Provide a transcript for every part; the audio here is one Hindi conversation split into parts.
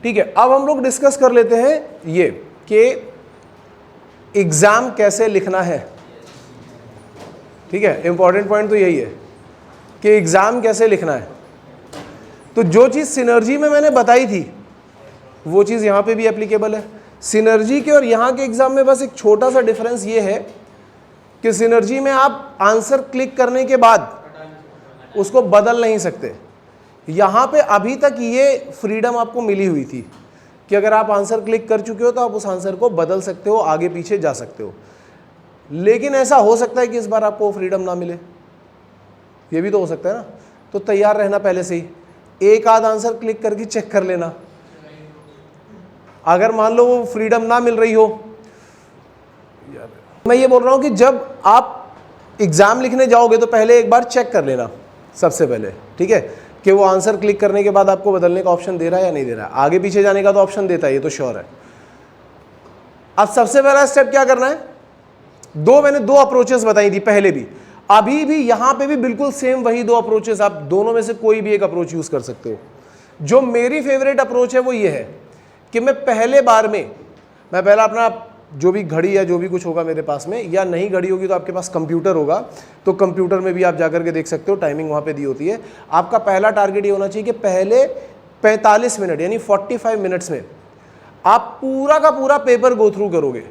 ठीक है, अब हम लोग डिस्कस कर लेते हैं ये कि एग्जाम कैसे लिखना है। ठीक है, इंपॉर्टेंट पॉइंट तो यही है कि एग्जाम कैसे लिखना है। तो जो चीज़ सिनर्जी में मैंने बताई थी वो चीज़ यहाँ पे भी एप्लीकेबल है। सिनर्जी के और यहाँ के एग्जाम में बस एक छोटा सा डिफरेंस ये है कि सिनर्जी में आप आंसर क्लिक करने के बाद उसको बदल नहीं सकते। यहाँ पे अभी तक ये फ्रीडम आपको मिली हुई थी कि अगर आप आंसर क्लिक कर चुके हो तो आप उस आंसर को बदल सकते हो, आगे पीछे जा सकते हो। लेकिन ऐसा हो सकता है कि इस बार आपको फ्रीडम ना मिले, ये भी तो हो सकता है ना। तो तैयार रहना पहले से ही, एक आध आंसर क्लिक करके चेक कर लेना। अगर मान लो वो फ्रीडम ना मिल रही हो, मैं ये बोल रहा हूं कि जब आप एग्जाम लिखने जाओगे तो पहले एक बार चेक कर लेना सबसे पहले, ठीक है, कि वो आंसर क्लिक करने के बाद आपको बदलने का ऑप्शन दे रहा है या नहीं दे रहा है। आगे पीछे जाने का तो ऑप्शन देता है, ये तो श्योर है। अब सबसे पहला स्टेप क्या करना है, मैंने दो अप्रोचेस बताई थी पहले भी, अभी भी यहां पे भी बिल्कुल सेम वही दो अप्रोचेस, आप दोनों में से कोई भी एक अप्रोच यूज कर सकते हो। जो मेरी फेवरेट अप्रोच है वो ये है कि मैं पहले बार में मैं पहला अपना जो भी घड़ी या जो भी कुछ होगा मेरे पास में, या नहीं घड़ी होगी तो आपके पास कंप्यूटर होगा, तो कंप्यूटर में भी आप जाकर के देख सकते हो, टाइमिंग वहाँ पे दी होती है। आपका पहला टारगेट ये होना चाहिए कि पहले 45 मिनट यानी 45 मिनट्स में आप पूरा का पूरा पेपर गो थ्रू करोगे।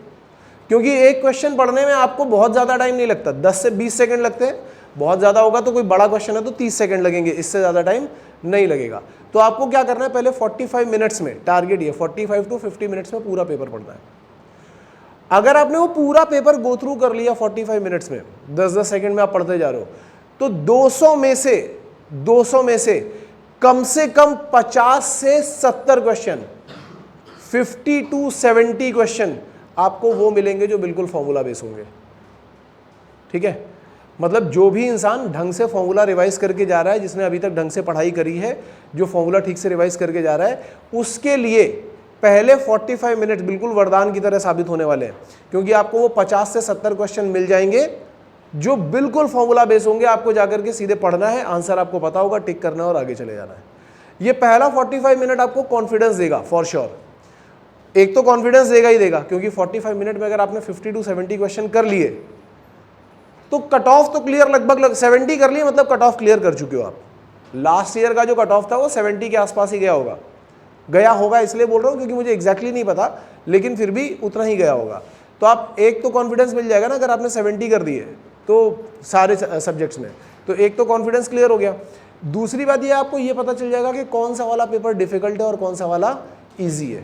क्योंकि एक क्वेश्चन पढ़ने में आपको बहुत ज़्यादा टाइम नहीं लगता, 10 से 20 सेकेंड लगते हैं, बहुत ज़्यादा होगा तो कोई बड़ा क्वेश्चन है तो 30 सेकेंड लगेंगे, इससे ज़्यादा टाइम नहीं लगेगा। तो आपको क्या करना है, पहले 45 मिनट्स में, टारगेट ये 45 to 50 मिनट्स में पूरा पेपर पढ़ना है। अगर आपने वो पूरा पेपर गो थ्रू कर लिया 45 मिनट्स में, 10-10 सेकंड में आप पढ़ते जा रहे हो, तो 200 में से कम 50 से 70 क्वेश्चन, 50 to 70 क्वेश्चन आपको वो मिलेंगे जो बिल्कुल फॉर्मूला बेस होंगे। ठीक है, मतलब जो भी इंसान ढंग से फॉर्मूला रिवाइज करके जा रहा है, जिसने अभी तक ढंग से पढ़ाई करी है, जो फॉर्मूला ठीक से रिवाइज करके जा रहा है, उसके लिए पहले 45 मिनट बिल्कुल वरदान की तरह साबित होने वाले हैं। क्योंकि आपको वो 50 से 70 क्वेश्चन मिल जाएंगे जो बिल्कुल फॉर्मूला बेस होंगे। आपको जाकर के सीधे पढ़ना है, आंसर आपको पता होगा, टिक करना है और आगे चले जाना है। ये पहला 45 मिनट आपको कॉन्फिडेंस देगा फॉर श्योर। एक तो कॉन्फिडेंस देगा ही देगा, क्योंकि 45 मिनट में अगर आपने 50 to 70 क्वेश्चन कर लिए तो कट ऑफ तो क्लियर, लगभग 70 कर लिए, मतलब कट ऑफ क्लियर कर चुके हो आप। लास्ट ईयर का जो कट ऑफ था वो 70 के आसपास ही गया होगा, इसलिए बोल रहा हूँ क्योंकि मुझे एग्जैक्टली नहीं पता, लेकिन फिर भी उतना ही गया होगा। तो आप एक तो कॉन्फिडेंस मिल जाएगा ना, अगर आपने 70 कर दिए तो सारे सब्जेक्ट्स में, तो एक तो कॉन्फिडेंस क्लियर हो गया। दूसरी बात ये, आपको ये पता चल जाएगा कि कौन सा वाला पेपर डिफिकल्ट है और कौन सा वाला ईजी है,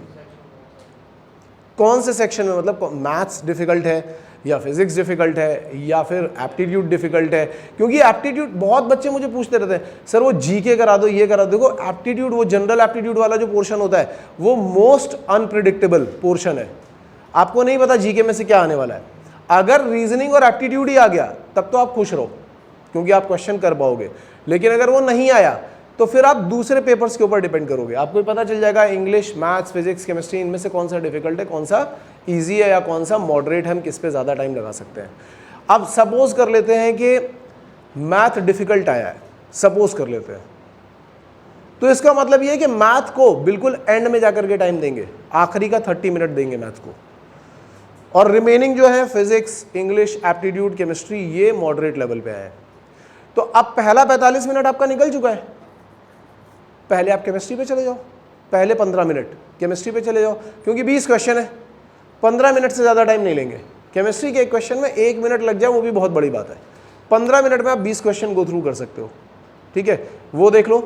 कौन से सेक्शन में, मतलब मैथ्स डिफिकल्ट है या फिजिक्स डिफिकल्ट है या फिर एप्टीट्यूड डिफिकल्ट है। क्योंकि एप्टीट्यूड, बहुत बच्चे मुझे पूछते रहते हैं, सर वो जीके करा दो, ये करा दो। देखो एप्टीट्यूड, वो जनरल एप्टीट्यूड वाला जो पोर्शन होता है वो मोस्ट अनप्रिडिक्टेबल पोर्शन है। आपको नहीं पता जीके में से क्या आने वाला है। अगर रीजनिंग और एप्टीट्यूड ही आ गया तब तो आप खुश रहो, क्योंकि आप क्वेश्चन कर पाओगे। लेकिन अगर वो नहीं आया तो फिर आप दूसरे पेपर्स के ऊपर डिपेंड करोगे। आपको पता चल जाएगा इंग्लिश, मैथ्स, फिजिक्स, केमिस्ट्री, इनमें से कौन सा डिफिकल्ट है, कौन सा इजी है या कौन सा मॉडरेट है, हम किस पे ज़्यादा टाइम लगा सकते हैं। अब सपोज कर लेते हैं कि मैथ डिफिकल्ट आया है, सपोज कर लेते हैं, तो इसका मतलब ये है कि मैथ को बिल्कुल एंड में जाकर के टाइम देंगे, आखिरी का 30 मिनट देंगे मैथ को, और रिमेनिंग जो है फिजिक्स, इंग्लिश, एप्टीट्यूड, केमिस्ट्री, ये मॉडरेट लेवल पे आया है। तो अब पहला 45 मिनट आपका निकल चुका है। पहले आप केमिस्ट्री पे चले जाओ, पहले 15 मिनट केमिस्ट्री पे चले जाओ, क्योंकि 20 क्वेश्चन है, 15 मिनट से ज़्यादा टाइम नहीं लेंगे। केमिस्ट्री के एक क्वेश्चन में 1 मिनट लग जाए वो भी बहुत बड़ी बात है। 15 मिनट में आप 20 क्वेश्चन गो थ्रू कर सकते हो। ठीक है, वो देख लो।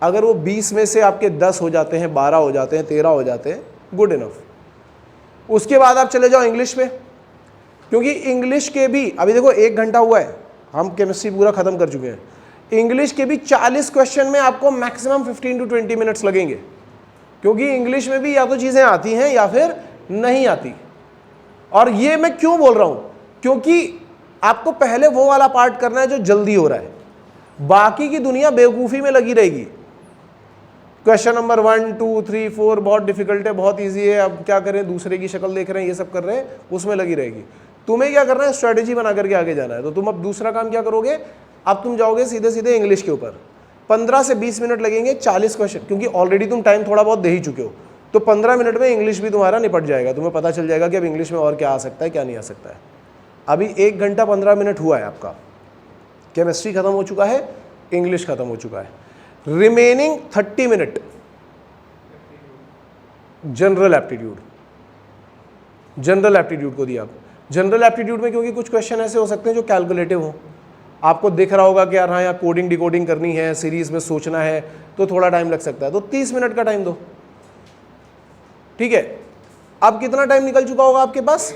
अगर वो 20 में से आपके 10 हो जाते हैं, 12 हो जाते हैं, 13 हो जाते हैं, गुड इनफ। उसके बाद आप चले जाओ इंग्लिश पे, क्योंकि इंग्लिश के भी अभी देखो 1 घंटा हुआ है, हम केमिस्ट्री पूरा खत्म कर चुके हैं। इंग्लिश के भी 40 क्वेश्चन में आपको मैक्सिमम 15 to 20 मिनट्स लगेंगे, क्योंकि इंग्लिश में भी या तो चीज़ें आती हैं या फिर नहीं आती। और ये मैं क्यों बोल रहा हूं, क्योंकि आपको पहले वो वाला पार्ट करना है जो जल्दी हो रहा है, बाकी की दुनिया बेवकूफ़ी में लगी रहेगी। क्वेश्चन नंबर 1, 2, 3, 4 बहुत डिफिकल्ट है, बहुत ईजी है, अब क्या करें, दूसरे की शक्ल देख रहे हैं, ये सब कर रहे हैं, उसमें लगी रहेगी। तुम्हें क्या करना है, स्ट्रेटेजी बना करके आगे जाना है। तो तुम अब दूसरा काम क्या करोगे, अब तुम जाओगे सीधे सीधे इंग्लिश के ऊपर। 15 से 20 मिनट लगेंगे, 40 क्वेश्चन, क्योंकि ऑलरेडी तुम टाइम थोड़ा बहुत दे ही चुके हो, तो 15 मिनट में इंग्लिश भी तुम्हारा निपट जाएगा, तुम्हें पता चल जाएगा कि अब इंग्लिश में और क्या आ सकता है क्या नहीं आ सकता है। अभी 1 घंटा 15 मिनट हुआ है आपका, केमिस्ट्री खत्म हो चुका है, इंग्लिश खत्म हो चुका है, remaining 30 minute general aptitude. General aptitude को दिया आप। जनरल एप्टीट्यूड में क्योंकि कुछ क्वेश्चन ऐसे हो सकते हैं जो कैलकुलेटिव हो, आपको दिख रहा होगा कि यार हाँ यहाँ कोडिंग डिकोडिंग करनी है, सीरीज में सोचना है, तो थोड़ा टाइम लग सकता है, तो 30 मिनट का टाइम दो, ठीक है। अब कितना टाइम निकल चुका होगा आपके पास?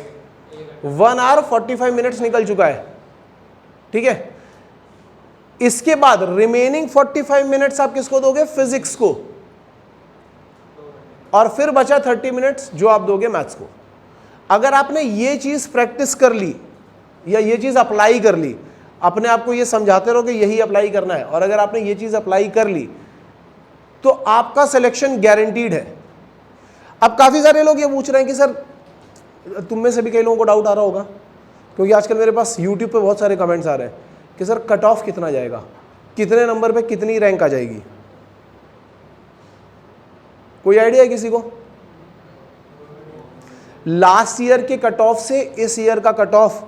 1 आवर 45 मिनट्स निकल चुका है, ठीक है। इसके बाद रिमेनिंग 45 मिनट्स आप किसको दोगे? फिजिक्स को, और फिर बचा 30 मिनट्स जो आप दोगे मैथ्स को। अगर आपने ये चीज प्रैक्टिस कर ली या ये चीज अप्लाई कर ली, अपने आप को ये समझाते रहो कि यही अप्लाई करना है, और अगर आपने ये चीज अप्लाई कर ली तो आपका सिलेक्शन गारंटीड है। अब काफी सारे लोग ये पूछ रहे हैं कि सर, तुम में से भी कई लोगों को डाउट आ रहा होगा, क्योंकि आजकल मेरे पास यूट्यूब पे बहुत सारे कमेंट्स आ रहे हैं कि सर कट ऑफ कितना जाएगा, कितने नंबर पे कितनी रैंक आ जाएगी? कोई आइडिया है किसी को? लास्ट ईयर के कट ऑफ से इस ईयर का कट ऑफ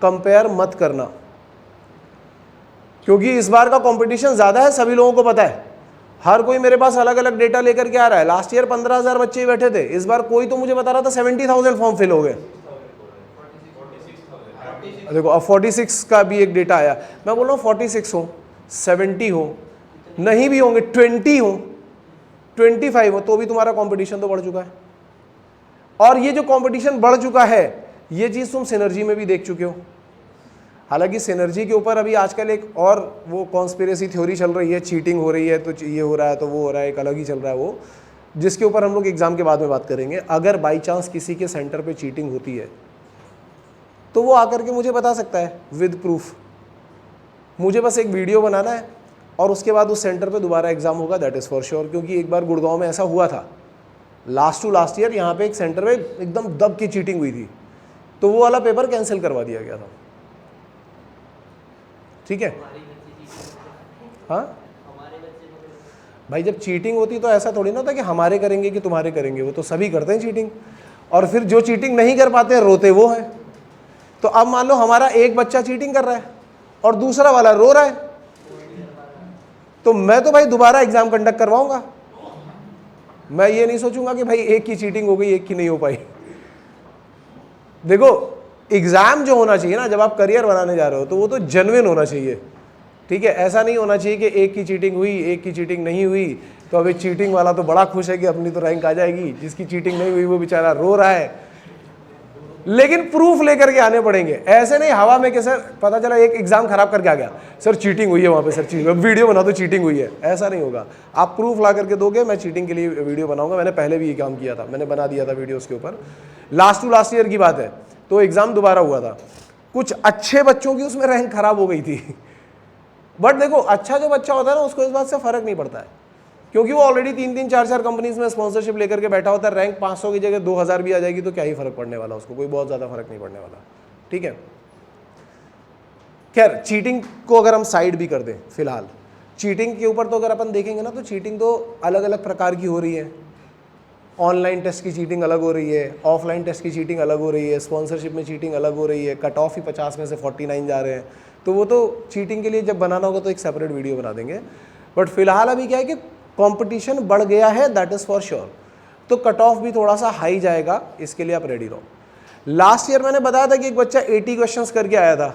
कंपेयर मत करना, क्योंकि इस बार का कंपटीशन ज्यादा है, सभी लोगों को पता है। हर कोई मेरे पास अलग अलग डेटा लेकर के आ रहा है। लास्ट ईयर 15,000 बच्चे बैठे थे, इस बार कोई तो मुझे बता रहा था 70,000 फॉर्म फिल हो गए। देखो अब 46 का भी एक डेटा आया। मैं बोल रहा हूँ 46 हो, 70 हो, नहीं भी होंगे 20 हो, 25 हो, तो भी तुम्हारा कंपटीशन तो बढ़ चुका है। और ये जो कंपटीशन बढ़ चुका है, ये चीज तुम सिनर्जी में भी देख चुके हो। हालांकि सिनर्जी के ऊपर अभी आजकल एक और वो कॉन्स्पिरेसी थ्योरी चल रही है, चीटिंग हो रही है, तो ये हो रहा है तो वो हो रहा है, एक अलग ही चल रहा है वो, जिसके ऊपर हम लोग एग्जाम के बाद में बात करेंगे। अगर बाई चांस किसी के सेंटर पे चीटिंग होती है तो वो आकर के मुझे बता सकता है विद प्रूफ। मुझे बस एक वीडियो बनाना है और उसके बाद उस सेंटर पे दोबारा एग्जाम होगा, दैट इज़ फॉर श्योर। क्योंकि एक बार गुड़गांव में ऐसा हुआ था, लास्ट ईयर यहाँ पे एक सेंटर में एकदम दब की चीटिंग हुई थी, तो वो वाला पेपर कैंसिल करवा दिया गया था, ठीक है। हाँ भाई, जब चीटिंग होती तो ऐसा थोड़ी ना होता कि हमारे करेंगे कि तुम्हारे करेंगे, वो तो सभी करते हैं चीटिंग, और फिर जो चीटिंग नहीं कर पाते हैं रोते वो हैं। तो अब मान लो हमारा एक बच्चा चीटिंग कर रहा है और दूसरा वाला रो रहा है, तो मैं तो भाई दोबारा एग्जाम कंडक्ट करवाऊंगा। मैं ये नहीं सोचूंगा कि भाई एक की चीटिंग हो गई एक की नहीं हो पाई। देखो एग्जाम जो होना चाहिए ना, जब आप करियर बनाने जा रहे हो तो वो तो जेन्युइन होना चाहिए, ठीक है। ऐसा नहीं होना चाहिए कि एक की चीटिंग हुई एक की चीटिंग नहीं हुई, तो अभी चीटिंग वाला तो बड़ा खुश है कि अपनी तो रैंक आ जाएगी, जिसकी चीटिंग नहीं हुई वो बेचारा रो रहा है। लेकिन प्रूफ लेकर के आने पड़ेंगे, ऐसे नहीं हवा में कि सर पता चला एक एग्जाम खराब करके आ गया, सर चीटिंग हुई है वहाँ पे, सर चीटिंग, वीडियो बना दो चीटिंग हुई है, ऐसा नहीं होगा। आप प्रूफ ला करके दोगे, मैं चीटिंग के लिए वीडियो बनाऊंगा। मैंने पहले भी ये काम किया था, मैंने बना दिया था वीडियो उसके ऊपर। लास्ट ईयर की बात है, तो एग्जाम दोबारा हुआ था, कुछ अच्छे बच्चों की उसमें रैंक खराब हो गई थी। बट देखो अच्छा जो बच्चा होता है ना, उसको इस बात से फर्क नहीं पड़ता है, क्योंकि वो ऑलरेडी 3-4 कंपनीज में स्पॉन्सरशिप लेकर के बैठा होता है। रैंक 500 की जगह 2000 भी आ जाएगी तो क्या ही फर्क पड़ने वाला, उसको कोई बहुत ज़्यादा फर्क नहीं पड़ने वाला, ठीक है। खैर चीटिंग को अगर हम साइड भी कर दें फिलहाल, चीटिंग के ऊपर तो अगर अपन देखेंगे ना, तो चीटिंग तो अलग अलग प्रकार की हो रही है। ऑनलाइन टेस्ट की चीटिंग अलग हो रही है, ऑफलाइन टेस्ट की चीटिंग अलग हो रही है, स्पॉन्सरशिप में चीटिंग अलग हो रही है, कट ऑफ ही 50 में से 49 जा रहे हैं। तो वो तो चीटिंग के लिए जब बनाना होगा तो एक सेपरेट वीडियो बना देंगे। बट फिलहाल अभी क्या है कि कंपटीशन बढ़ गया है, दैट इज़ फॉर श्योर। तो कट ऑफ भी थोड़ा सा हाई जाएगा, इसके लिए आप रेडी रहो। लास्ट ईयर मैंने बताया था कि एक बच्चा 80 क्वेश्चंस करके आया था,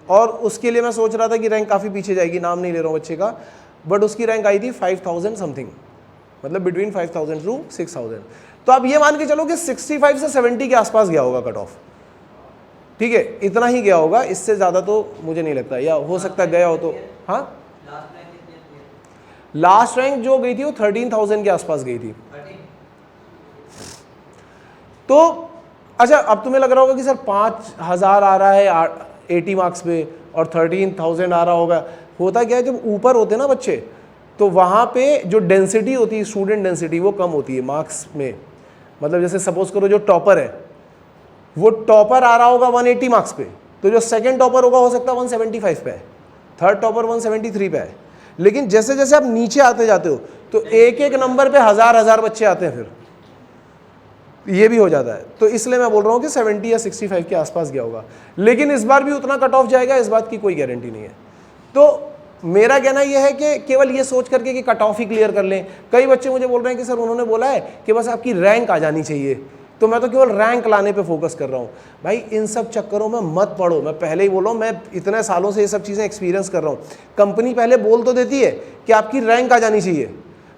और उसके लिए मैं सोच रहा था कि रैंक काफ़ी पीछे जाएगी, नाम नहीं ले रहा हूँ बच्चे का, बट उसकी रैंक आई थी 5000 समथिंग, मतलब बिटवीन 5000 टू 6000। तो आप ये मान के चलो कि 65 से 70 के आसपास गया होगा कट ऑफ, ठीक है, इतना ही गया होगा, इससे ज़्यादा तो मुझे नहीं लगता, या हो सकता है गया हो तो। हाँ लास्ट रैंक जो गई थी वो 13,000 के आसपास गई थी। तो अच्छा, अब तुम्हें लग रहा होगा कि सर 5000 आ रहा है 80 मार्क्स पे और 13,000 आ रहा होगा। होता क्या है, जब ऊपर होते ना बच्चे, तो वहाँ पे जो डेंसिटी होती है, स्टूडेंट डेंसिटी, वो कम होती है मार्क्स में। मतलब जैसे सपोज करो जो टॉपर है, वो टॉपर आ रहा होगा 180 मार्क्स पे, तो जो सेकंड टॉपर होगा हो सकता है 175 पे है, थर्ड टॉपर 173 पे है। लेकिन जैसे जैसे आप नीचे आते जाते हो तो एक एक नंबर पे हजार बच्चे आते हैं फिर, ये भी हो जाता है। तो इसलिए मैं बोल रहा हूँ कि 70 या 65 के आसपास गया होगा, लेकिन इस बार भी उतना कट ऑफ जाएगा, इस बात की कोई गारंटी नहीं है। तो मेरा कहना यह है कि केवल ये सोच करके कि कट ऑफ ही क्लियर कर लें। कई बच्चे मुझे बोल रहे हैं कि सर उन्होंने बोला है कि बस आपकी रैंक आ जानी चाहिए, तो मैं तो केवल रैंक लाने पे फोकस कर रहा हूँ। भाई इन सब चक्करों में मत पड़ो, मैं पहले ही बोल रहा हूँ, मैं इतने सालों से ये सब चीज़ें एक्सपीरियंस कर रहा हूँ। कंपनी पहले बोल तो देती है कि आपकी रैंक आ जानी चाहिए,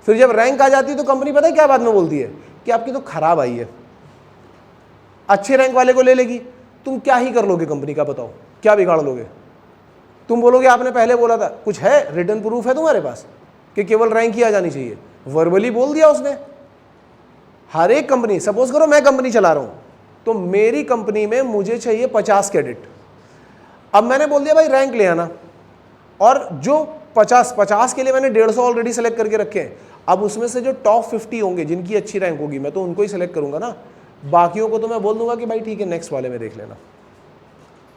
फिर जब रैंक आ जाती है तो कंपनी पता है क्या बाद में बोलती है कि आपकी तो खराब आई है, अच्छे रैंक वाले को ले लेगी। तुम क्या ही कर लोगे कंपनी का, बताओ क्या बिगाड़ लोगे? तुम बोलोगे आपने पहले बोला था, कुछ है रिटर्न प्रूफ है तुम्हारे पास कि केवल रैंक ही आ जानी चाहिए? वर्बली बोल दिया उसने। हर एक कंपनी, सपोज करो मैं कंपनी चला रहा हूं, तो मेरी कंपनी में मुझे चाहिए 50 क्रेडिट। अब मैंने बोल दिया भाई रैंक ले आना, और जो 50 के लिए मैंने 150 ऑलरेडी सेलेक्ट करके रखे हैं। अब उसमें से जो टॉप 50 होंगे जिनकी अच्छी रैंक होगी, मैं तो उनको ही सेलेक्ट करूंगा ना, बाकियों को तो मैं बोल दूंगा कि भाई ठीक है नेक्स्ट वाले में देख लेना।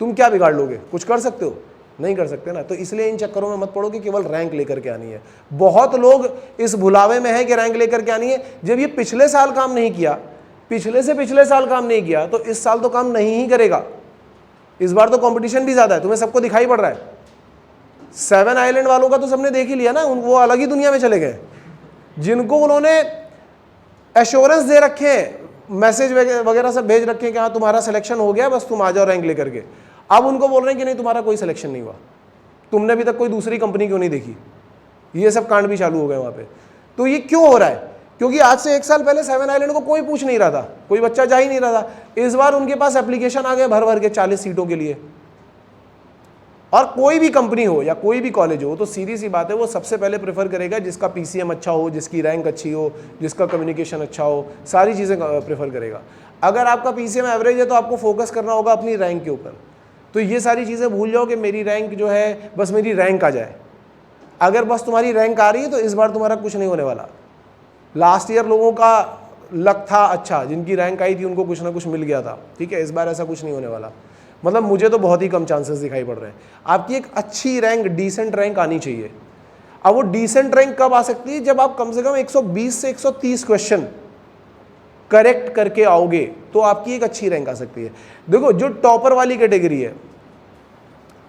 तुम क्या बिगाड़ लोगे? कुछ कर सकते हो? नहीं कर सकते ना। तो इसलिए इन चक्करों में मत पड़ो कि केवल रैंक लेकर के आनी है। बहुत लोग इस भुलावे में है कि रैंक लेकर के आनी है। जब ये पिछले साल काम नहीं किया, पिछले से पिछले साल काम नहीं किया, तो इस साल तो काम नहीं ही करेगा। इस बार तो कंपटीशन भी ज्यादा है, तुम्हें सबको दिखाई पड़ रहा है। 7 आइलैंड वालों का तो सबने देख ही लिया ना, वो अलग ही दुनिया में चले गए। जिनको उन्होंने एश्योरेंस दे रखे हैं, मैसेज वगैरह सब भेज रखे हैं कि हाँ तुम्हारा सिलेक्शन हो गया, बस तुम आ जाओ रैंक लेकर के। अब उनको बोल रहे हैं कि नहीं तुम्हारा कोई सिलेक्शन नहीं हुआ, तुमने अभी तक कोई दूसरी कंपनी क्यों नहीं देखी। ये सब कांड भी चालू हो गए वहां पे। तो ये क्यों हो रहा है? क्योंकि आज से 1 साल पहले 7 आइलैंड को कोई पूछ नहीं रहा था, कोई बच्चा जा ही नहीं रहा था। इस बार उनके पास एप्लीकेशन आ गए भर भर के 40 सीटों के लिए। और कोई भी कंपनी हो या कोई भी कॉलेज हो, तो सीधी सी बात है वो सबसे पहले प्रेफर करेगा जिसका पीसीएम अच्छा हो, जिसकी रैंक अच्छी हो, जिसका कम्युनिकेशन अच्छा हो, सारी चीज़ें प्रेफर करेगा। अगर आपका पीसीएम एवरेज है तो आपको फोकस करना होगा अपनी रैंक के ऊपर। तो ये सारी चीज़ें भूल जाओ कि मेरी रैंक जो है, बस मेरी रैंक आ जाए। अगर बस तुम्हारी रैंक आ रही है तो इस बार तुम्हारा कुछ नहीं होने वाला। लास्ट ईयर लोगों का लक था अच्छा, जिनकी रैंक आई थी उनको कुछ ना कुछ मिल गया था, ठीक है। इस बार ऐसा कुछ नहीं होने वाला। मतलब मुझे तो बहुत ही कम चांसेस दिखाई पड़ रहे हैं। आपकी एक अच्छी रैंक, डिसेंट रैंक आनी चाहिए। अब वो डिसेंट रैंक कब आ सकती है? जब आप कम से कम 120 से 130 क्वेश्चन करेक्ट करके आओगे तो आपकी एक अच्छी रैंक आ सकती है। देखो जो टॉपर वाली कैटेगरी है,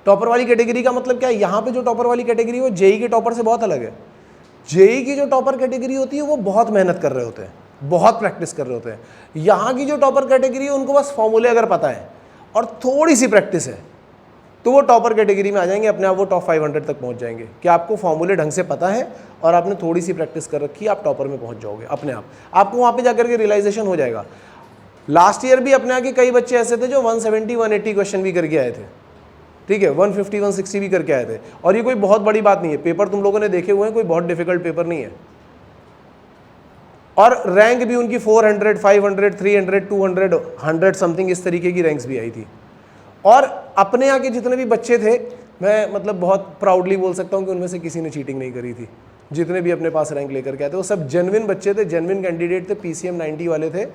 टॉपर वाली कैटेगरी का मतलब क्या है? यहाँ पे जो टॉपर वाली कैटेगरी है वो जेई के टॉपर से बहुत अलग है। जेई की जो टॉपर कैटेगरी होती है वो बहुत मेहनत कर रहे होते हैं, बहुत प्रैक्टिस कर रहे होते हैं। यहाँ की जो टॉपर कैटेगरी है उनको बस फॉर्मूले अगर पता है और थोड़ी सी प्रैक्टिस है तो वो टॉपर कैटेगरी में आ जाएंगे, अपने आप वो टॉप 500 तक पहुंच जाएंगे कि आपको फॉर्मूले ढंग से पता है और आपने थोड़ी सी प्रैक्टिस कर रखी है, आप टॉपर में पहुंच जाओगे अपने आप। आपको वहाँ पे जाकर के रियलाइजेशन हो जाएगा। लास्ट ईयर भी अपने आगे कई बच्चे ऐसे थे जो 170 180 क्वेश्चन भी करके आए थे, ठीक है, 150 160 भी करके आए थे। और ये कोई बहुत बड़ी बात नहीं है, पेपर तुम लोगों ने देखे हुए हैं, कोई बहुत डिफिकल्ट पेपर नहीं है। और रैंक भी उनकी 400 500 300 200 100 समथिंग इस तरीके की रैंक्स भी आई थी। और अपने यहाँ के जितने भी बच्चे थे, मैं मतलब बहुत प्राउडली बोल सकता हूँ कि उनमें से किसी ने चीटिंग नहीं करी थी। जितने भी अपने पास रैंक लेकर के आए थे वो सब जेन्युइन बच्चे थे, जेन्युइन कैंडिडेट थे, पीसीएम 90 वाले थे।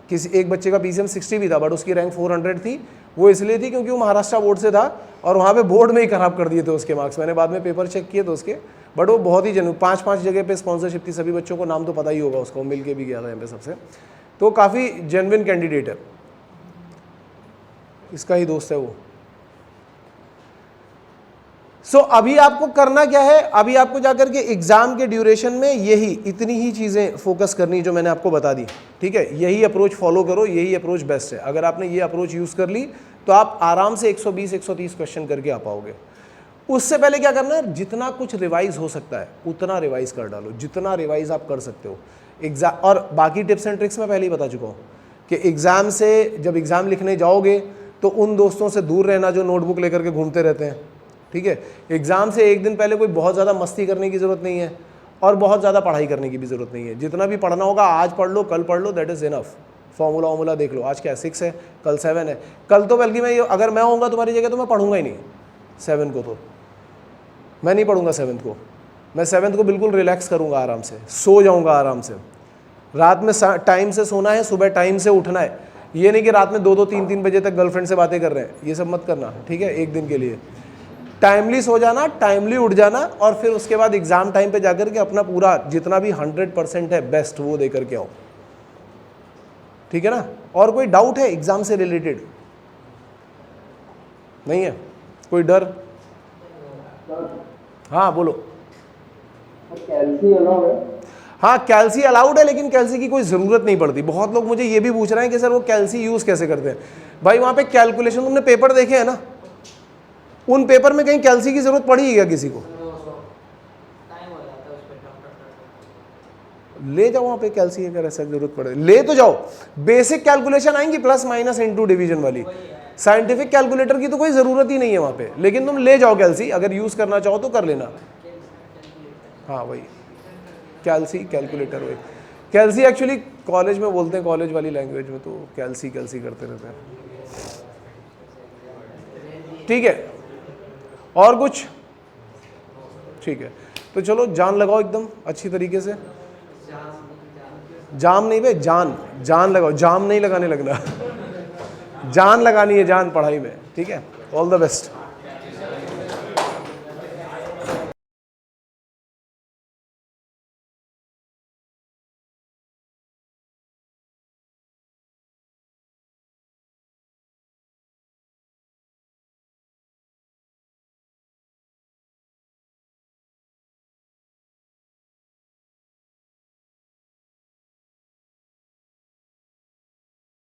किसी एक बच्चे का पीसीएम 60 भी था बट उसकी रैंक 400 थी। वो इसलिए थी क्योंकि वो महाराष्ट्र बोर्ड से था और वहाँ पे बोर्ड में ही खराब कर दिए थे उसके मार्क्स। मैंने बाद में पेपर चेक किए तो उसके, बट वो बहुत ही जेन्युइन, 5 जगह पे स्पॉन्सरशिप थी, सभी बच्चों को नाम तो पता ही होगा उसको, मिल के भी गया था यहाँ पे सबसे। तो काफ़ी जेन्युइन कैंडिडेट है, इसका ही दोस्त है वो। सो अभी आपको करना क्या है? अभी आपको जाकर के एग्जाम के ड्यूरेशन में यही इतनी ही चीज़ें फोकस करनी जो मैंने आपको बता दी, ठीक है। यही अप्रोच फॉलो करो, यही अप्रोच बेस्ट है। अगर आपने ये अप्रोच यूज़ कर ली तो आप आराम से 120 130 क्वेश्चन करके आ पाओगे। उससे पहले क्या करना है? जितना कुछ रिवाइज हो सकता है उतना रिवाइज कर डालो, जितना रिवाइज आप कर सकते हो एग्जाम। और बाकी टिप्स एंड ट्रिक्स मैं पहले ही बता चुका हूँ कि एग्ज़ाम से जब एग्ज़ाम लिखने जाओगे तो उन दोस्तों से दूर रहना जो नोटबुक लेकर के घूमते रहते हैं, ठीक है। एग्ज़ाम से एक दिन पहले कोई बहुत ज़्यादा मस्ती करने की ज़रूरत नहीं है और बहुत ज़्यादा पढ़ाई करने की भी ज़रूरत नहीं है। जितना भी पढ़ना होगा आज पढ़ लो, कल पढ़ लो, दैट इज़ इनफ। फॉर्मूला वॉर्मूला देख लो, आज क्या 6 है, कल 7 है। कल तो बल्कि मैं अगर मैं होऊंगा तुम्हारी जगह तो मैं पढ़ूंगा ही नहीं 7 को, तो मैं नहीं पढ़ूंगा 7 को। मैं 7 को बिल्कुल रिलैक्स करूँगा, आराम से सो जाऊँगा आराम से। रात में टाइम से सोना है, सुबह टाइम से उठना है। ये नहीं कि रात में 2-2 3-3 बजे तक गर्लफ्रेंड से बातें कर रहे हैं, ये सब मत करना, ठीक है। एक दिन के लिए टाइमली सो जाना, टाइमली उठ जाना और फिर उसके बाद एग्जाम टाइम पे जाकर के अपना पूरा जितना भी 100% है बेस्ट वो दे करके आओ। ठीक है ना। और कोई डाउट है एग्जाम से रिलेटेड? नहीं है? कोई डर? हाँ बोलो। कैल्सी अलाउड है? हाँ कैल्सी अलाउड है, लेकिन कैल्सी की कोई ज़रूरत नहीं पड़ती। बहुत लोग मुझे ये भी पूछ रहे हैं कि सर वो कैल्सी यूज़ कैसे करते हैं। भाई वहाँ पे कैलकुलेशन, तुमने पेपर देखे हैं ना, उन पेपर में कहीं कैल्सी की ज़रूरत पड़ी है क्या किसी को? ले जाओ वहाँ पे कैल्सी, अगर ऐसा ज़रूरत पड़े ले तो जाओ। बेसिक कैलकुलेशन आएंगी प्लस माइनस इनटू डिवीजन वाली, साइंटिफिक कैलकुलेटर की तो कोई ज़रूरत ही नहीं है वहाँ पे, लेकिन तुम ले जाओ कैल्सी, अगर यूज़ करना चाहो तो कर लेना। हाँ वही कैल्सी कैलकुलेटर, वही कैल्सी एक्चुअली कॉलेज में बोलते हैं, कॉलेज वाली लैंग्वेज में तो कैल्सी कैल्सी करते रहते हैं। ठीक है, और कुछ? ठीक है, तो चलो जान लगाओ एकदम अच्छी तरीके से। जाम नहीं भाई, जान जान लगाओ, जाम नहीं लगाने लगना जान लगानी है, जान पढ़ाई में। ठीक है, ऑल द बेस्ट।